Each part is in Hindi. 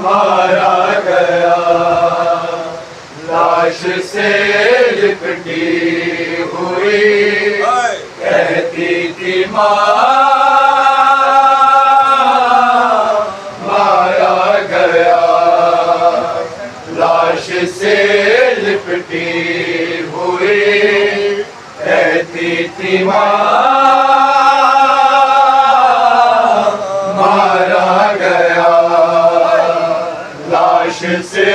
मारा गया लाश से लिपटी हुई कहती थी माँ मारा गया लाश से लिपटी हुई कहती थी माँ मारा गया लाश से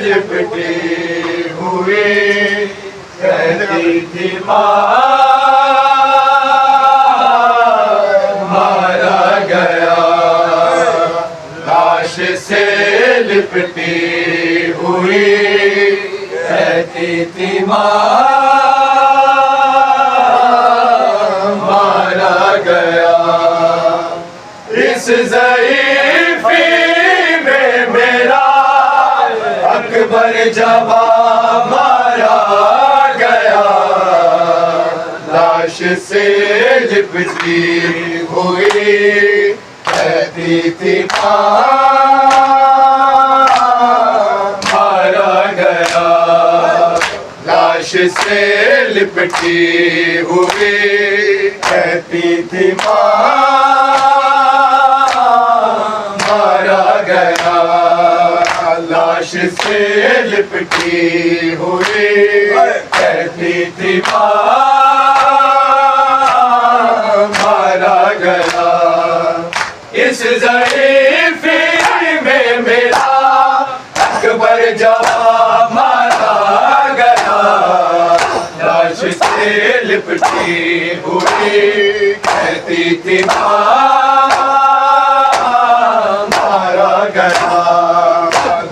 लिपटी हुई कहती थी माँ मारा गया लाश से लिपटी हुई कहती थी माँ मारा गया इस ज़ईफ़ी में मेरा अकबर जवा मारा गया लाश से लिपटी हुई कहती थी माँ मारा गया लाश से लिपटी हुई कहती थी माँ मारा गया लाश से लिपटी हुई कहती थी माँ मारा गया इस ज़ईफ़ी में मेरा अकबर जवा मारा गया लाश से लिपटी हुई कहती थी माँ मारा गया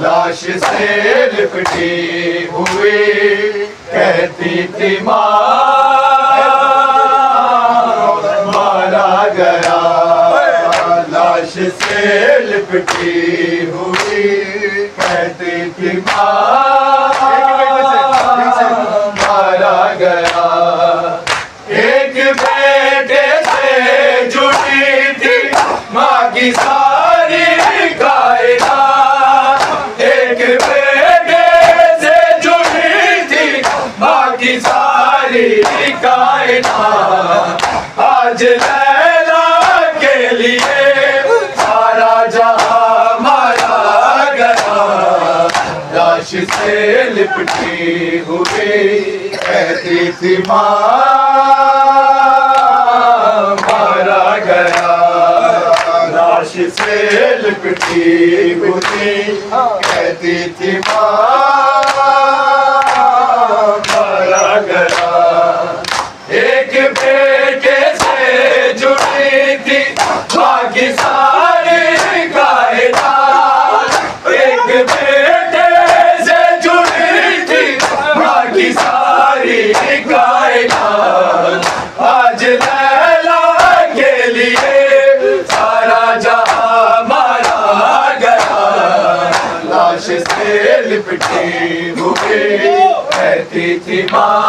लाश से लिपटी हुई कहती थी माँ मारा गया लाश से लिपटी हुई कहती थी माँ मारा गया एक बेटे से जुड़ी थी माँ की सारी कायनात एक बेटे से जुड़ी थी माँ की सारी कायनात आज लैला के लिए सारा जहां मारा गया लाश से लिपटी हुई कहती थी माँ मारा गया लाश से लिपटी हुई कहती थी माँ मारा गया एक बेटे से जुड़ी थी माँ की सारी कायनात एक बेटे से जुड़ी थी माँ की सारी कायनात आज लैला के लिए सारा जहां मारा गया लाश से लिपटी हुई कहती थी माँ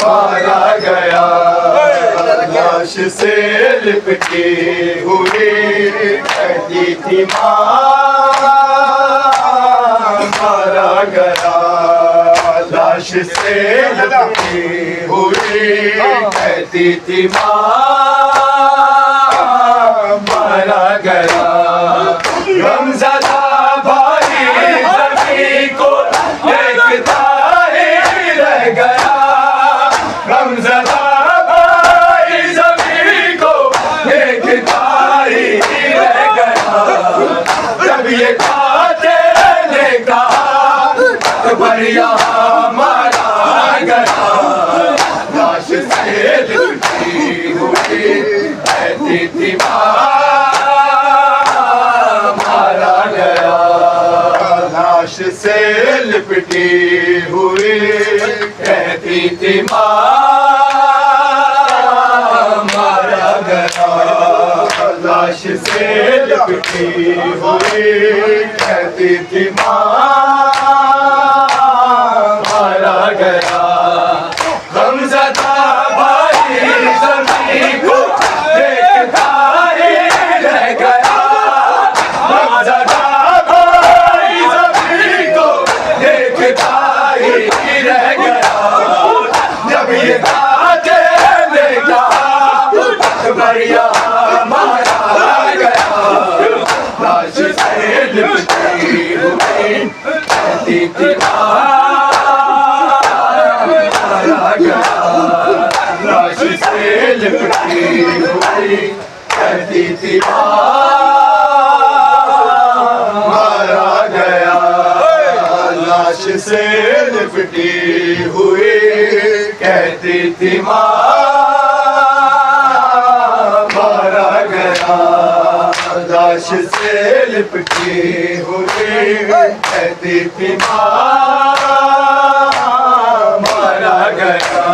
मारा गया लाश से लिपटी हुई कहती थी माँ मारा गया लाश से लिपटी हुई कहती थी माँ मारा गया गमज़दा भाई ज़मीं को देखता ही रह गया गमज़दा भाई ज़मीं को देखता ही रह गया जब ये खाते ने कहा अकबर यहाँ मारा गया लाश से लिपटी हुई कहती थी माँ मारा गया लाश से लिपटी हुई कहती थी माँ मारा गया लाश से लिपटी हुई कहती थी माँ मारा गया गमज़दा भाई ज़मीं को थी मारा गया, लाश से लिपटी हुई कहती थी मारा गया, लाश से लिपटी हुई कहती थी मारा गया, लाश से लिपटी हुई कहती थी मारा गया।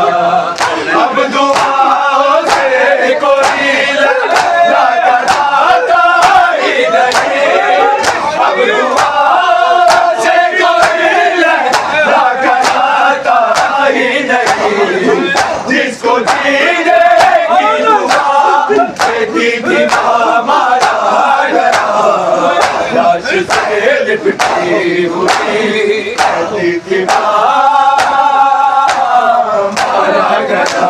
अब दुआओं से कोई लगाता ही नहीं, अब दुआओं से कोई लगाता ही नहीं, जिसको जीने की दुआ देती थी मारा गया, लाश से लिपटी हुई कहती थी मारा गया,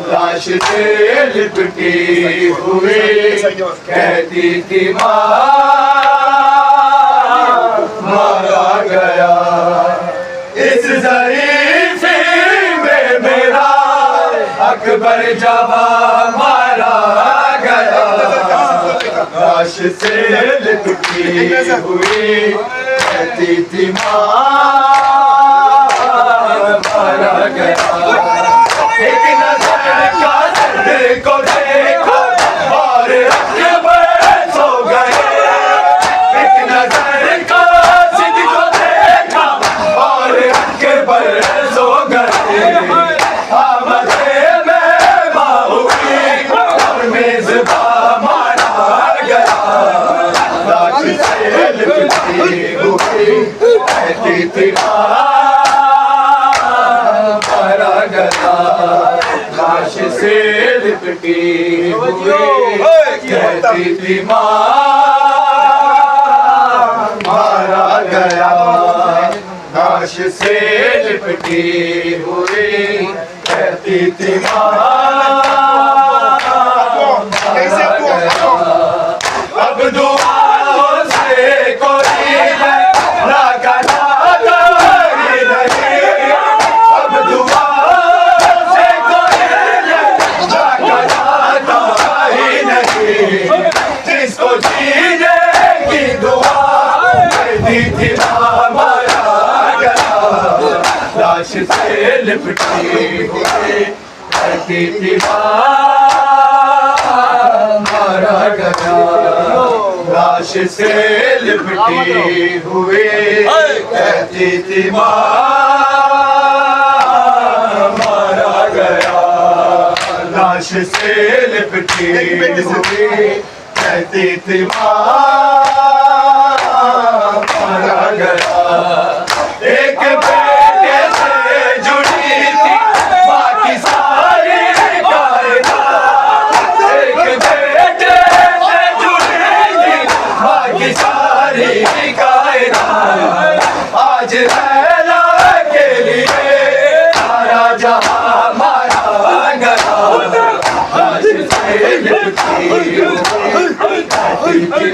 लाश से लिपटी हुई कहती थी मारा गया। इस ज़रीफ़ी में मेरा अकबर जवां मारा गया, लाश से लिपटी हुई कहती थी मारा गया। एक नजर का दर्द को देखा और अकबर सो गए, एक नजर का जिद को देखा और अकबर सो गए, आमदे में बाहुई और मेज़बां मारा गया, लाश से लिपटी हुई कहती थी मारा गया, लाश से लिपटी हुई कहती थी मारा गया, लाश से लिपटी हुई कहती थी मारा गया। अब दुआओं से कोई लगाता ही नहीं, अब दुआओं से कोई लगाता ही नहीं, जिसको जीने की दुआ देती थी मारा गया, लाश से लिपटी हुई कहती थी मारा गया, लाश से लिपटी हुई कहती थी मारा गया, लाश से लिपटी हुई कहती थी मारा गया। एक बेटे से जुड़ी थी बाकी सारी कायनात, एक बेटे से जुड़ी थी बाकी सारी कायनात, आज लैला के लिए सारा जहां मारा गया, लाश से लिपटी हुई कहती थी